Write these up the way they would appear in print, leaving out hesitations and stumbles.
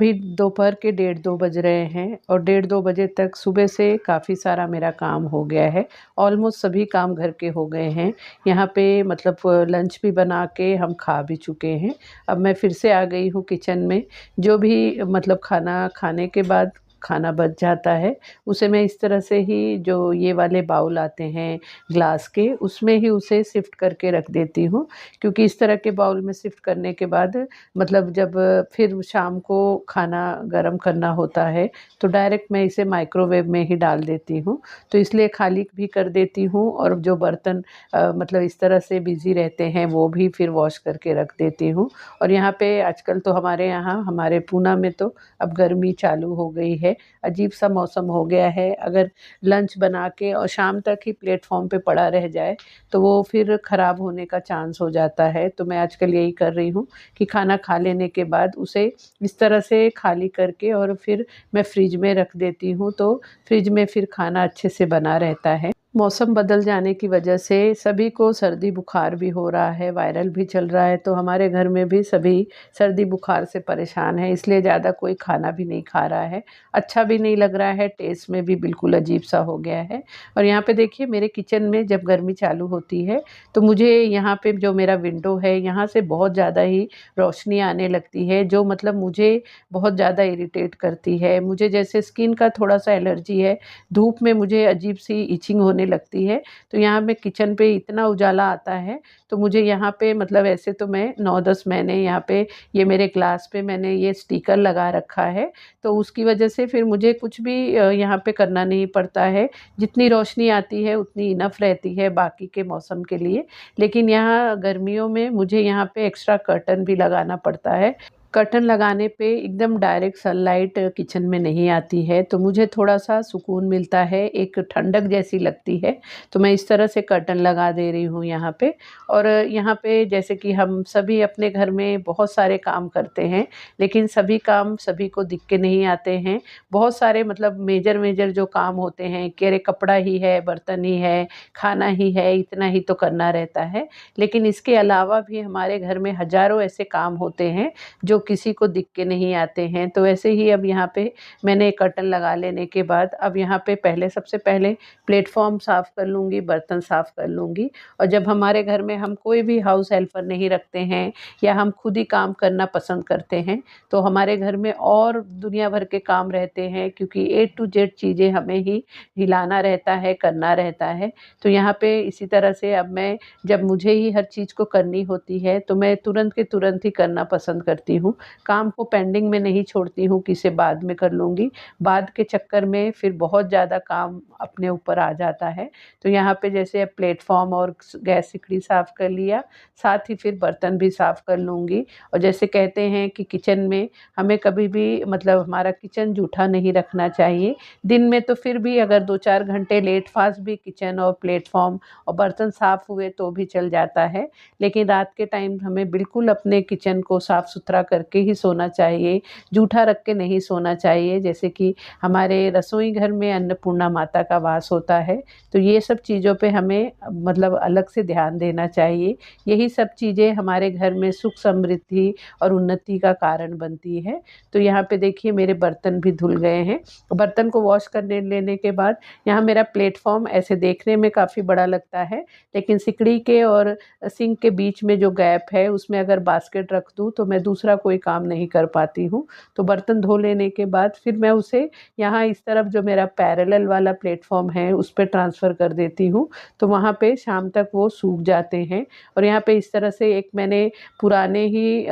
अभी दोपहर के डेढ़ 2 बज रहे हैं और डेढ़ 2 बजे तक सुबह से काफ़ी सारा मेरा काम हो गया है। ऑलमोस्ट सभी काम घर के हो गए हैं। यहाँ पे मतलब लंच भी बना के हम खा भी चुके हैं। अब मैं फिर से आ गई हूँ किचन में। जो भी मतलब खाना खाने के बाद खाना बच जाता है, उसे मैं इस तरह से ही जो ये वाले बाउल आते हैं ग्लास के, उसमें ही उसे शिफ्ट करके रख देती हूँ। क्योंकि इस तरह के बाउल में शिफ्ट करने के बाद मतलब जब फिर शाम को खाना गरम करना होता है तो डायरेक्ट मैं इसे माइक्रोवेव में ही डाल देती हूँ। तो इसलिए खाली भी कर देती हूँ और जो बर्तन मतलब इस तरह से बिज़ी रहते हैं वो भी फिर वॉश करके रख देती हूँ। और यहाँ पे आजकल तो हमारे यहाँ हमारे पूना में तो अब गर्मी चालू हो गई है। अजीब सा मौसम हो गया है। अगर लंच बना के और शाम तक ही प्लेटफॉर्म पे पड़ा रह जाए तो वो फिर ख़राब होने का चांस हो जाता है। तो मैं आजकल यही कर रही हूँ कि खाना खा लेने के बाद उसे इस तरह से खाली करके और फिर मैं फ्रिज में रख देती हूँ, तो फ्रिज में फिर खाना अच्छे से बना रहता है। मौसम बदल जाने की वजह से सभी को सर्दी बुखार भी हो रहा है, वायरल भी चल रहा है, तो हमारे घर में भी सभी सर्दी बुखार से परेशान है, इसलिए ज़्यादा कोई खाना भी नहीं खा रहा है। अच्छा भी नहीं लग रहा है, टेस्ट में भी बिल्कुल अजीब सा हो गया है। और यहाँ पे देखिए मेरे किचन में जब गर्मी चालू होती है तो मुझे यहाँ पे जो मेरा विंडो है यहाँ से बहुत ज़्यादा ही रोशनी आने लगती है, जो मतलब मुझे बहुत ज़्यादा इरिटेट करती है। मुझे जैसे स्किन का थोड़ा सा एलर्जी है, धूप में मुझे अजीब सी इचिंग होने लगती है। तो यहाँ पे किचन पे इतना उजाला आता है, तो मुझे यहाँ पे मतलब ऐसे तो मैं 9-10 महीने यहाँ पे ये मेरे ग्लास पे मैंने ये स्टिकर लगा रखा है, तो उसकी वजह से फिर मुझे कुछ भी यहाँ पे करना नहीं पड़ता है। जितनी रोशनी आती है उतनी इनफ रहती है बाकी के मौसम के लिए। लेकिन यहाँ गर्मियों में मुझे यहाँ पे एक्स्ट्रा कर्टन भी लगाना पड़ता है। कर्टन लगाने पे एकदम डायरेक्ट सनलाइट किचन में नहीं आती है, तो मुझे थोड़ा-सा सुकून मिलता है, एक ठंडक जैसी लगती है। तो मैं इस तरह से कर्टन लगा दे रही हूँ यहाँ पे। और यहाँ पे जैसे कि हम सभी अपने घर में बहुत सारे काम करते हैं, लेकिन सभी काम सभी को दिख के नहीं आते हैं। बहुत सारे मतलब मेजर जो काम होते हैं कि अरे कपड़ा ही है, बर्तन ही है, खाना ही है, इतना ही तो करना रहता है। लेकिन इसके अलावा भी हमारे घर में हज़ारों ऐसे काम होते हैं जो किसी को दिख के नहीं आते हैं। तो ऐसे ही अब यहाँ पे मैंने कर्टन लगा लेने के बाद अब यहाँ पे सबसे पहले प्लेटफॉर्म साफ़ कर लूँगी, बर्तन साफ़ कर लूँगी। और जब हमारे घर में हम कोई भी हाउस हेल्पर नहीं रखते हैं या हम खुद ही काम करना पसंद करते हैं, तो हमारे घर में और दुनिया भर के काम रहते हैं, क्योंकि ए टू जेड चीज़ें हमें ही हिलाना रहता है, करना रहता है। तो यहाँ पे इसी तरह से अब मैं जब मुझे ही हर चीज़ को करनी होती है तो मैं तुरंत के तुरंत ही करना पसंद करती हूँ। काम को पेंडिंग में नहीं छोड़ती हूँ कि इसे बाद में कर लूँगी। बाद के चक्कर में फिर बहुत ज़्यादा काम अपने ऊपर आ जाता है। तो यहाँ पे जैसे अब प्लेटफ़ॉर्म और गैस सिकड़ी साफ़ कर लिया, साथ ही फिर बर्तन भी साफ़ कर लूँगी। और जैसे कहते हैं कि किचन में हमें कभी भी मतलब हमारा किचन जूठा नहीं रखना चाहिए। दिन में तो फिर भी अगर 2-4 घंटे लेट फास्ट भी किचन और प्लेटफ़ॉर्म और बर्तन साफ़ हुए तो भी चल जाता है। लेकिन रात के टाइम हमें बिल्कुल अपने किचन को साफ़ सुथरा करके ही सोना चाहिए, जूठा रख के नहीं सोना चाहिए। जैसे कि हमारे रसोई घर में अन्नपूर्णा माता का वास होता है, तो ये सब चीज़ों पे हमें मतलब अलग से ध्यान देना चाहिए। यही सब चीज़ें हमारे घर में सुख समृद्धि और उन्नति का कारण बनती है। तो यहाँ पे देखिए मेरे बर्तन भी धुल गए हैं। बर्तन को वॉश करने लेने के बाद यहाँ मेरा प्लेटफ़ॉर्म ऐसे देखने में काफ़ी बड़ा लगता है, लेकिन सिकड़ी के और सिंक के बीच में जो गैप है उसमें अगर बास्केट रख दूँ तो मैं दूसरा कोई काम नहीं कर पाती हूँ। तो बर्तन धो लेने के बाद फिर मैं उसे यहाँ इस तरफ जो मेरा पैरेलल वाला प्लेटफ़ॉर्म है उस पे ट्रांसफ़र कर देती हूँ, तो वहाँ पे शाम तक वो सूख जाते हैं। और यहाँ पे इस तरह से एक मैंने पुराने ही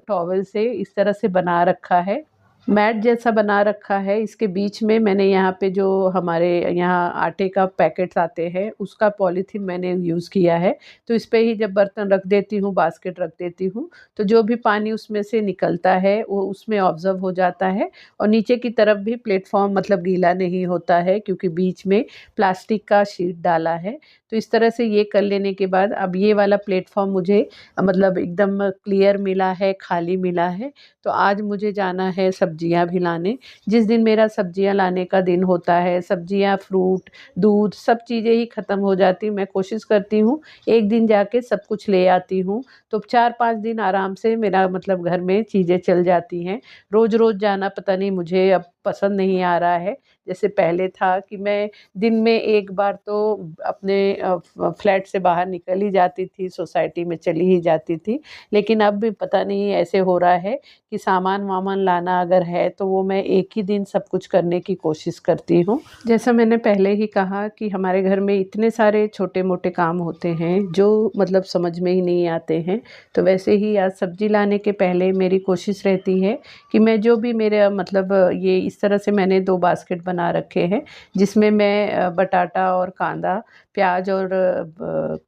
टॉवल से इस तरह से बना रखा है, मैट जैसा बना रखा है। इसके बीच में मैंने यहाँ पे जो हमारे यहाँ आटे का पैकेट्स आते हैं उसका पॉलीथीन मैंने यूज़ किया है। तो इस पे ही जब बर्तन रख देती हूँ, बास्केट रख देती हूँ, तो जो भी पानी उसमें से निकलता है वो उसमें ऑब्ज़र्व हो जाता है। और नीचे की तरफ भी प्लेटफ़ॉर्म मतलब गीला नहीं होता है, क्योंकि बीच में प्लास्टिक का शीट डाला है। तो इस तरह से ये कर लेने के बाद अब ये वाला प्लेटफ़ॉर्म मुझे मतलब एकदम क्लियर मिला है, खाली मिला है। तो आज मुझे जाना है सब्जियां भी लाने। जिस दिन मेरा सब्जियां लाने का दिन होता है, सब्जियां, फ्रूट, दूध, सब चीज़ें ही ख़त्म हो जाती, मैं कोशिश करती हूँ एक दिन जाके सब कुछ ले आती हूँ। तो 4-5 दिन आराम से मेरा मतलब घर में चीज़ें चल जाती हैं। रोज़ रोज़ जाना पता नहीं मुझे अब पसंद नहीं आ रहा है। जैसे पहले था कि मैं दिन में एक बार तो अपने फ्लैट से बाहर निकल ही जाती थी, सोसाइटी में चली ही जाती थी। लेकिन अब भी पता नहीं ऐसे हो रहा है कि सामान वामान लाना अगर है तो वो मैं एक ही दिन सब कुछ करने की कोशिश करती हूँ। जैसा मैंने पहले ही कहा कि हमारे घर में इतने सारे छोटे मोटे काम होते हैं जो मतलब समझ में ही नहीं आते हैं। तो वैसे ही आज सब्जी लाने के पहले मेरी कोशिश रहती है कि मैं जो भी मेरे मतलब ये इस तरह से मैंने 2 बास्केट बना रखे हैं जिसमें मैं बटाटा और कांदा, प्याज और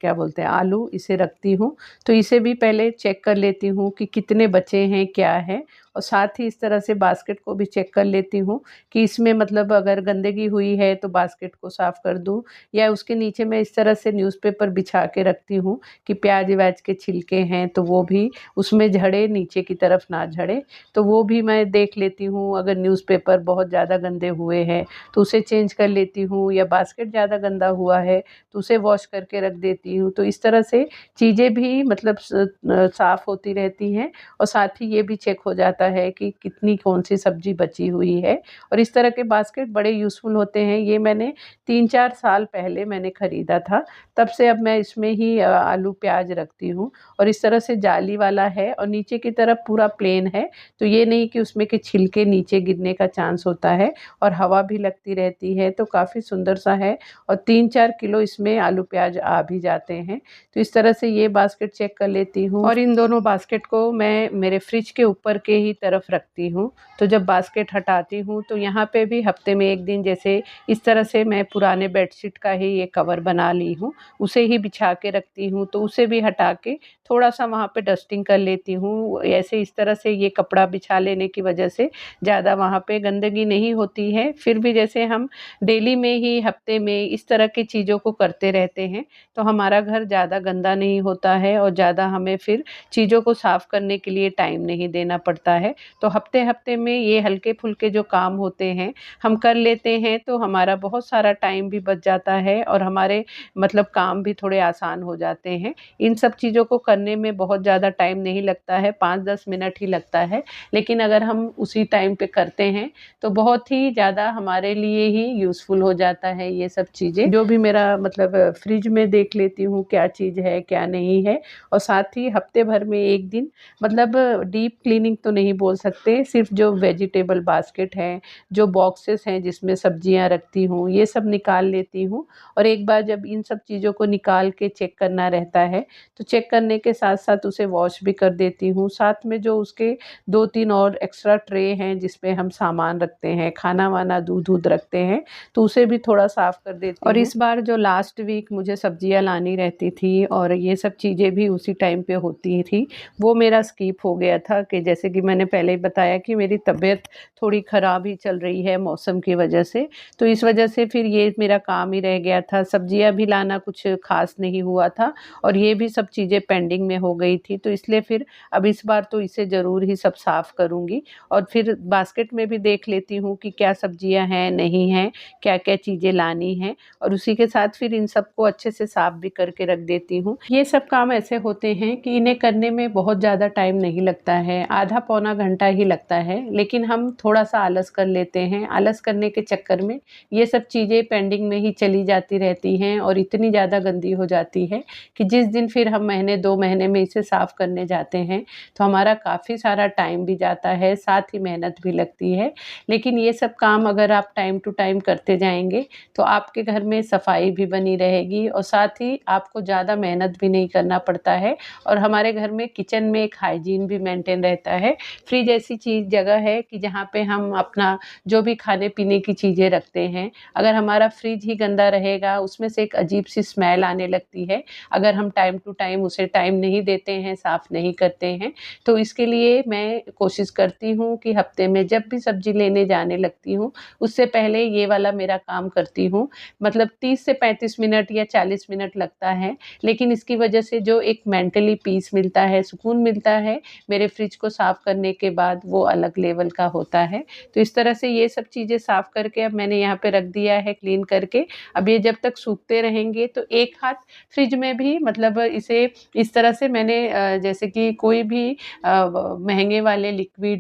क्या बोलते हैं आलू इसे रखती हूँ। तो इसे भी पहले चेक कर लेती हूँ कि कितने बचे हैं, क्या है, और साथ ही इस तरह से बास्केट को भी चेक कर लेती हूँ कि इसमें मतलब अगर गंदगी हुई है तो बास्केट को साफ़ कर दूँ, या उसके नीचे मैं इस तरह से न्यूज़पेपर बिछा के रखती हूँ कि प्याज व्याज के छिलके हैं तो वो भी उसमें झड़े, नीचे की तरफ ना झड़े। तो वो भी मैं देख लेती हूँ, अगर न्यूज़पेपर बहुत ज़्यादा गंदे हुए हैं तो उसे चेंज कर लेती हूँ, या बास्केट ज़्यादा गंदा हुआ है तो उसे वॉश करके रख देती हूँ। तो इस तरह से चीज़ें भी मतलब साफ़ होती रहती हैं, और साथ ही ये भी चेक हो जाता है कि कितनी कौन सी सब्ज़ी बची हुई है। और इस तरह के बास्केट बड़े यूज़फुल होते हैं। ये मैंने 3-4 साल पहले मैंने ख़रीदा था, तब से अब मैं इसमें ही आलू प्याज रखती हूँ। और इस तरह से जाली वाला है और नीचे की तरफ पूरा प्लेन है, तो ये नहीं कि उसमें के छिलके नीचे गिरने का चांस होता है, और हवा भी लगती रहती है। तो काफ़ी सुंदर सा है, और 3-4 किलो इसमें आलू प्याज आ भी जाते हैं। तो इस तरह से ये बास्केट चेक कर लेती हूँ, और इन दोनों बास्केट को मैं मेरे फ्रिज के ऊपर के ही तरफ रखती हूँ। तो जब बास्केट हटाती हूँ तो यहाँ पे भी हफ्ते में एक दिन, जैसे इस तरह से मैं पुराने बेडशीट का ही ये कवर बना ली हूँ, उसे ही बिछा के रखती हूँ। तो उसे भी हटा के थोड़ा सा वहाँ पे डस्टिंग कर लेती हूँ। ऐसे इस तरह से ये कपड़ा बिछा लेने की वजह से ज़्यादा वहाँ पे गंदगी नहीं होती है। फिर भी जैसे हम डेली में ही हफ्ते में इस तरह की चीज़ों को करते रहते हैं तो हमारा घर ज़्यादा गंदा नहीं होता है, और ज़्यादा हमें फिर चीज़ों को साफ़ करने के लिए टाइम नहीं देना पड़ता है। तो हफ्ते-हफ्ते में ये हल्के-फुल्के जो काम होते हैं हम कर लेते हैं, तो हमारा बहुत सारा टाइम भी बच जाता है, और हमारे मतलब काम भी थोड़े आसान हो जाते हैं। इन सब चीज़ों को करने में बहुत ज़्यादा टाइम नहीं लगता है, 5-10 मिनट ही लगता है। लेकिन अगर हम उसी टाइम पे करते हैं तो बहुत ही ज़्यादा हमारे लिए ही यूज़फुल हो जाता है ये सब चीज़ें। जो भी मेरा मतलब फ्रिज में देख लेती हूँ क्या चीज़ है, क्या नहीं है, और साथ ही हफ्ते भर में एक दिन मतलब डीप क्लीनिंग तो नहीं बोल सकते, सिर्फ जो वेजिटेबल बास्केट है, जो बॉक्सेस हैं जिसमें सब्जियां रखती हूँ, ये सब निकाल लेती हूँ। और एक बार जब इन सब चीज़ों को निकाल के चेक करना रहता है तो चेक करने के साथ साथ उसे वॉश भी कर देती हूँ। साथ में जो उसके 2-3 और एक्स्ट्रा ट्रे हैं जिसमें हम सामान रखते हैं, खाना वाना, दूध दूध रखते हैं, तो उसे भी थोड़ा साफ़ कर देती हूँ। और इस बार जो लास्ट वीक मुझे सब्जियां लानी रहती थी और ये सब चीज़ें भी उसी टाइम पे होती थी, वो मेरा स्किप हो गया था कि जैसे कि मैंने पहले ही बताया कि मेरी तबीयत थोड़ी ख़राब ही चल रही है मौसम की वजह से। तो इस वजह से फिर ये मेरा काम ही रह गया था। सब्जियां भी लाना कुछ ख़ास नहीं हुआ था, और ये भी सब चीज़ें पेंडिंग में हो गई थी। तो इसलिए फिर अब इस बार तो इसे ज़रूर ही सब साफ़ करूँगी, और फिर बास्केट में भी देख लेती हूँ कि क्या सब्जियां हैं, नहीं हैं, क्या-क्या चीज़ें लानी हैं, और उसी के साथ फिर इन सबको अच्छे से साफ़ भी करके रख देती हूँ। ये सब काम ऐसे होते हैं कि इन्हें करने में बहुत ज़्यादा टाइम नहीं लगता है, आधा पौना घंटा ही लगता है, लेकिन हम थोड़ा-सा आलस कर लेते हैं। आलस करने के चक्कर में ये सब चीज़ें पेंडिंग में ही चली जाती रहती हैं, और इतनी ज़्यादा गंदी हो जाती है कि जिस दिन फिर हम महीने 2 महीने में इसे साफ़ करने जाते हैं तो हमारा काफ़ी सारा टाइम भी जाता है, साथ ही मेहनत भी लगती है। लेकिन ये सब काम अगर आप टाइम टू टाइम करते जाएँगे तो आपके घर में सफाई भी बनी रहेगी, और साथ ही आपको ज़्यादा मेहनत भी नहीं करना पड़ता है, और हमारे घर में किचन में एक हाइजीन भी मेंटेन रहता है। फ्रिज ऐसी चीज़ जगह है कि जहाँ पे हम अपना जो भी खाने-पीने की चीज़ें रखते हैं, अगर हमारा फ्रिज ही गंदा रहेगा, उसमें से एक अजीब-सी स्मेल आने लगती है, अगर हम टाइम टू टाइम उसे टाइम नहीं देते हैं, साफ़ नहीं करते हैं। तो इसके लिए मैं कोशिश करती हूँ कि हफ्ते में जब भी सब्ज़ी लेने जाने लगती हूँ, उससे पहले ये वाला मेरा काम करती हूँ। मतलब 30 से 35 मिनट या 40 मिनट लगता है, लेकिन इसकी वजह से जो एक मेंटली पीस मिलता है, सुकून मिलता है, मेरे फ्रिज को साफ़ करने करने के बाद वो अलग लेवल का होता है। तो इस तरह से ये सब चीज़ें साफ़ करके अब मैंने यहाँ पे रख दिया है क्लीन करके। अब ये जब तक सूखते रहेंगे तो एक हाथ फ्रिज में भी मतलब इसे इस तरह से मैंने जैसे कि कोई भी महँगे वाले लिक्विड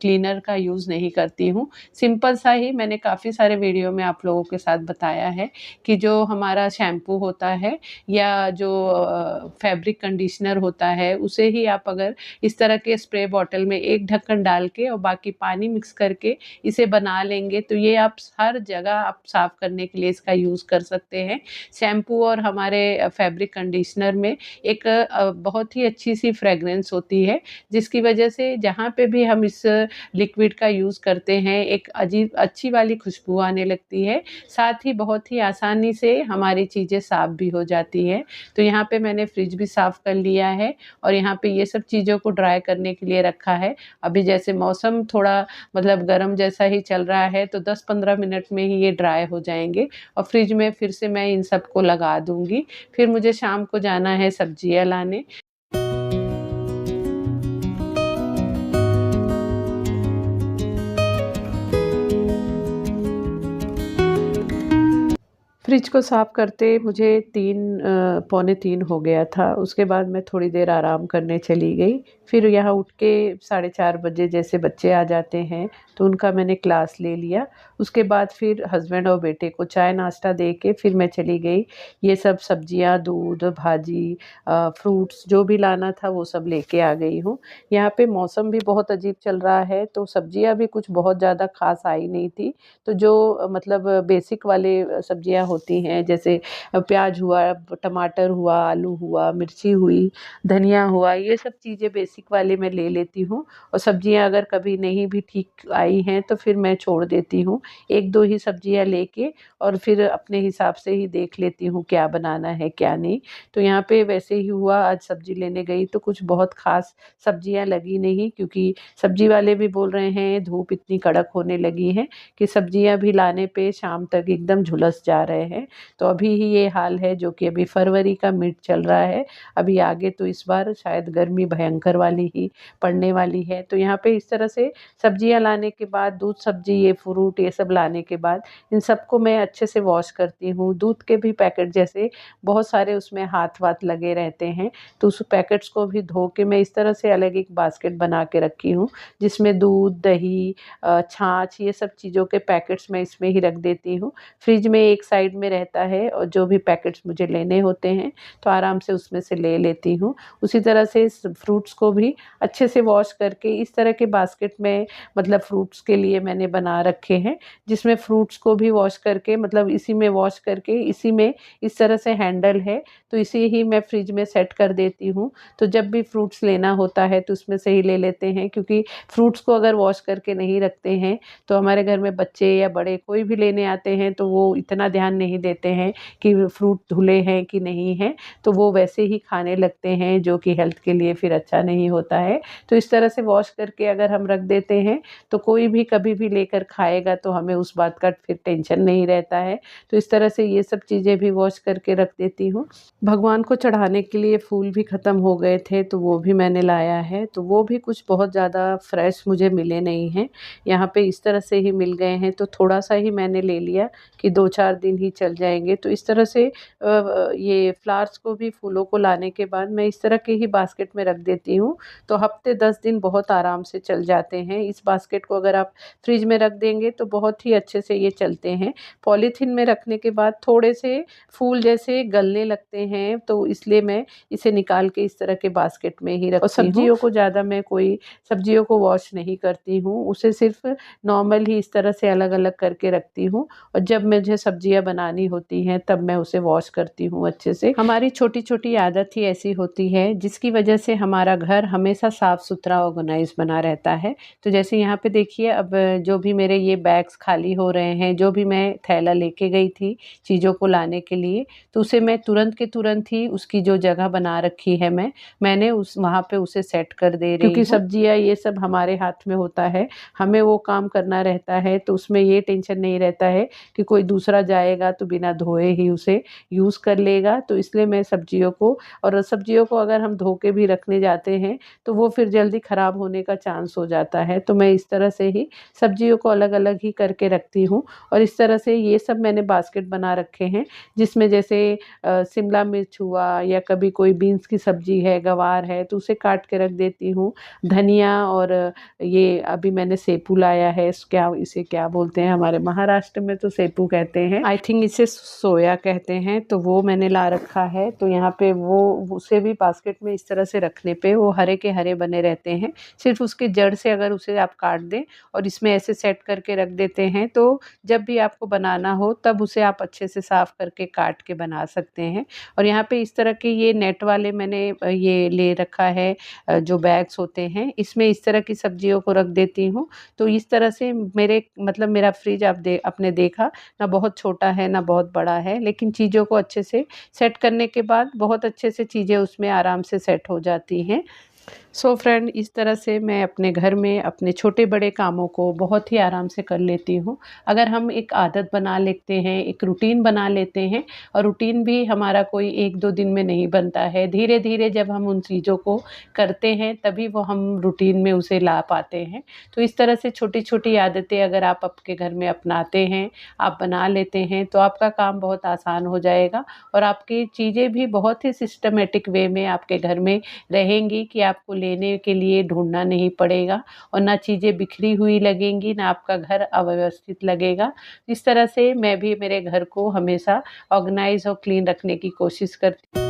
क्लीनर का यूज़ नहीं करती हूँ। सिंपल सा ही मैंने काफ़ी सारे वीडियो में आप लोगों के साथ बताया है कि जो हमारा शैम्पू होता है या जो फैब्रिक कंडीशनर होता है, उसे ही आप अगर इस तरह के स्प्रे बॉटल में एक ढक्कन डाल के और बाकी पानी मिक्स करके इसे बना लेंगे तो ये आप हर जगह आप साफ़ करने के लिए इसका यूज़ कर सकते हैं। शैम्पू और हमारे फैब्रिक कंडीशनर में एक बहुत ही अच्छी सी फ्रेगरेंस होती है, जिसकी वजह से जहाँ पे भी हम इस लिक्विड का यूज़ करते हैं एक अजीब अच्छी वाली खुशबू आने लगती है। साथ ही बहुत ही आसानी से हमारी चीज़ें साफ़ भी हो जाती हैं। तो यहाँ पे मैंने फ्रिज भी साफ़ कर लिया है और यहाँ पे ये सब चीज़ों को ड्राई करने के लिए रखा है। अभी जैसे मौसम थोड़ा मतलब गर्म जैसा ही चल रहा है तो 10-15 मिनट में ही ये ड्राई हो जाएँगे और फ्रिज में फिर से मैं इन सबको लगा दूँगी। फिर मुझे शाम को जाना है सब्जियाँ लाने। फ्रिज को साफ़ करते मुझे 3 पौने 3 हो गया था। उसके बाद मैं थोड़ी देर आराम करने चली गई। फिर यहाँ उठ के 4:30 बजे जैसे बच्चे आ जाते हैं तो उनका मैंने क्लास ले लिया। उसके बाद फिर हस्बैंड और बेटे को चाय नाश्ता दे के फिर मैं चली गई। ये सब सब्जियाँ, दूध, भाजी, फ्रूट्स जो भी लाना था वो सब लेके आ गई हूँ। यहाँ पे मौसम भी बहुत अजीब चल रहा है तो सब्जियाँ भी कुछ बहुत ज़्यादा ख़ास आई नहीं थी। तो जो मतलब बेसिक वाले सब्जियाँ होती हैं जैसे प्याज हुआ, टमाटर हुआ, आलू हुआ, मिर्ची हुई, धनिया हुआ, ये सब चीज़ें बेसिक वाले मैं ले लेती हूँ और सब्जियाँ अगर कभी नहीं भी ठीक आई हैं तो फिर मैं छोड़ देती हूँ। 1-2 ही सब्जियाँ लेके और फिर अपने हिसाब से ही देख लेती हूँ क्या बनाना है क्या नहीं। तो यहाँ पे वैसे ही हुआ, आज सब्जी लेने गई तो कुछ बहुत ख़ास सब्जियाँ लगी नहीं, क्योंकि सब्जी वाले भी बोल रहे हैं धूप इतनी कड़क होने लगी है कि सब्जियाँ भी लाने पे शाम तक एकदम झुलस जा रहे हैं। तो अभी ही ये हाल है जो कि अभी फरवरी का मिड चल रहा है। अभी आगे तो इस बार शायद गर्मी भयंकर वाली ही पड़ने वाली है। तो यहाँ पे इस तरह से सब्जियाँ लाने के बाद दूध, सब्जी, ये फ्रूट ये सब लाने के बाद इन सबको मैं अच्छे से वॉश करती हूँ। दूध के भी पैकेट जैसे बहुत सारे उसमें हाथ-वाथ लगे रहते हैं तो उस पैकेट्स को भी धो के मैं इस तरह से अलग एक बास्केट बना के रखी हूँ, जिसमें दूध, दही, छाछ ये सब चीज़ों के पैकेट्स मैं इसमें ही रख देती हूँ। फ्रिज में एक साइड में रहता है और जो भी पैकेट्स मुझे लेने होते हैं तो आराम से उसमें से ले लेती हूँ। उसी तरह से इस फ्रूट्स को भी अच्छे से वॉश करके इस तरह के बास्केट में मतलब फ्रूट्स के लिए मैंने बना रखे हैं, जिसमें फ्रूट्स को भी वॉश करके मतलब इसी में वॉश करके इसी में इस तरह से हैंडल है तो इसे ही मैं फ्रिज में सेट कर देती हूँ। तो जब भी फ्रूट्स लेना होता है तो उसमें से ही ले लेते हैं, क्योंकि फ्रूट्स को अगर वॉश करके नहीं रखते हैं तो हमारे घर में बच्चे या बड़े कोई भी लेने आते हैं तो वो इतना ध्यान नहीं देते हैं कि फ्रूट धुले हैं कि नहीं हैं, तो वो वैसे ही खाने लगते हैं जो कि हेल्थ के लिए फिर अच्छा नहीं होता है। तो इस तरह से वॉश करके अगर हम रख देते हैं तो कोई भी कभी भी लेकर खाएगा तो हमें उस बात का फिर टेंशन नहीं रहता है। तो इस तरह से ये सब चीज़ें भी वॉश करके रख देती हूँ। भगवान को चढ़ाने के लिए फूल भी ख़त्म हो गए थे तो वो भी मैंने लाया है, तो वो भी कुछ बहुत ज़्यादा फ्रेश मुझे मिले नहीं हैं। यहाँ पे इस तरह से ही मिल गए हैं तो थोड़ा सा ही मैंने ले लिया कि 2-4 दिन ही चल जाएंगे। तो इस तरह से ये फ्लावर्स को भी, फूलों को लाने के बाद मैं इस तरह के ही बास्केट में रख देती हूँ तो हफ्ते 10 दिन बहुत आराम से चल जाते हैं। इस बास्केट को अगर आप फ्रिज में रख देंगे तो बहुत ही अच्छे से ये चलते हैं। पॉलीथीन में रखने के बाद थोड़े से फूल जैसे गलने लगते हैं तो इसलिए मैं इसे निकाल के इस तरह के बास्केट में ही रखती हूँ। सब्जियों को ज़्यादा मैं कोई सब्जियों को वॉश नहीं करती हूँ, उसे सिर्फ नॉर्मल ही इस तरह से अलग अलग करके रखती हूँ और जब मुझे सब्जियाँ बनानी होती हैं तब मैं उसे वॉश करती हूँ अच्छे से। हमारी छोटी छोटी आदत ही ऐसी होती है जिसकी वजह से हमारा घर हमेशा साफ़ सुथरा ऑर्गेनाइज बना रहता है। तो जैसे यहाँ पे देखिए, अब जो भी मेरे ये बैग्स खाली हो रहे हैं, जो भी मैं थैला लेके गई थी चीज़ों को लाने के लिए, तो उसे मैं तुरंत के तुरंत ही उसकी जो जगह बना रखी है मैंने उस वहाँ पे उसे सेट कर दे रही हूँ। क्योंकि सब्जियाँ ये सब हमारे हाथ में होता है, हमें वो काम करना रहता है तो उसमें ये टेंशन नहीं रहता है कि कोई दूसरा जाएगा लेगा तो बिना धोए ही उसे यूज़ कर लेगा। तो इसलिए मैं सब्जियों को, और सब्जियों को अगर हम धो के भी रखने जाते हैं तो वो फिर जल्दी ख़राब होने का चांस हो जाता है। तो मैं इस तरह से ही सब्जियों को अलग-अलग ही करके रखती हूँ। और इस तरह से ये सब मैंने बास्केट बना रखे हैं, जिसमें जैसे शिमला मिर्च हुआ या कभी कोई बीन्स की सब्जी है, गवार है, तो उसे काट के रख देती हूँ। धनिया और ये अभी मैंने सेपू लाया है, क्या इसे क्या बोलते हैं, हमारे महाराष्ट्र में तो सेपू कहते हैं, आई थिंक इसे सोया कहते हैं। तो वो मैंने ला रखा है। तो यहाँ पे वो उसे भी बास्केट में इस तरह से रखने पे वो हरे के हरे बने रहते हैं। सिर्फ उसके जड़ से अगर उसे आप काट दें और इसमें ऐसे सेट करके रख देते हैं, तो जब भी आपको बनाना हो तब उसे आप अच्छे से साफ करके काट के बना सकते हैं। और यहाँ पे इस तरह के ये नेट वाले मैंने ये ले रखा है, जो बैग्स होते हैं, इसमें इस तरह की सब्जियों को रख देती हूँ। तो इस तरह से मेरे मतलब मेरा फ्रिज आप आपने देखा ना, बहुत छोटा है ना बहुत बड़ा है, लेकिन चीज़ों को अच्छे से सेट करने के बाद बहुत अच्छे से चीज़ें उसमें आराम से सेट हो जाती हैं। सो फ्रेंड, इस तरह से मैं अपने घर में अपने छोटे बड़े कामों को बहुत ही आराम से कर लेती हूँ। अगर हम एक आदत बना लेते हैं, एक रूटीन बना लेते हैं, और रूटीन भी हमारा कोई 1-2 दिन में नहीं बनता है, धीरे-धीरे जब हम उन चीज़ों को करते हैं तभी वो हम रूटीन में उसे ला पाते हैं। तो इस तरह से छोटी-छोटी आदतें अगर आप आपके घर में अपनाते हैं, आप बना लेते हैं, तो आपका काम बहुत आसान हो जाएगा और आपकी चीज़ें भी बहुत ही सिस्टमैटिक वे में आपके घर में रहेंगी कि आपको लेने के लिए ढूँढना नहीं पड़ेगा, और ना चीज़ें बिखरी हुई लगेंगी, ना आपका घर अव्यवस्थित लगेगा। इस तरह से मैं भी मेरे घर को हमेशा ऑर्गनाइज़ और क्लीन रखने की कोशिश करती हूँ।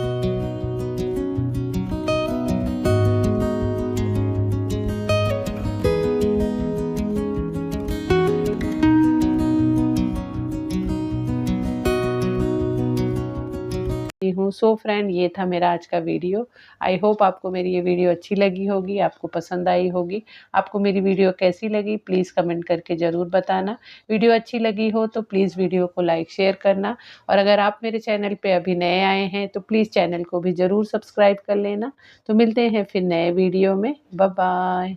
सो फ्रेंड, ये था मेरा आज का वीडियो। आई होप आपको मेरी ये वीडियो अच्छी लगी होगी, आपको पसंद आई होगी। आपको मेरी वीडियो कैसी लगी प्लीज़ कमेंट करके ज़रूर बताना। वीडियो अच्छी लगी हो तो प्लीज़ वीडियो को लाइक शेयर करना, और अगर आप मेरे चैनल पे अभी नए आए हैं तो प्लीज़ चैनल को भी ज़रूर सब्सक्राइब कर लेना। तो मिलते हैं फिर नए वीडियो में। Bye bye.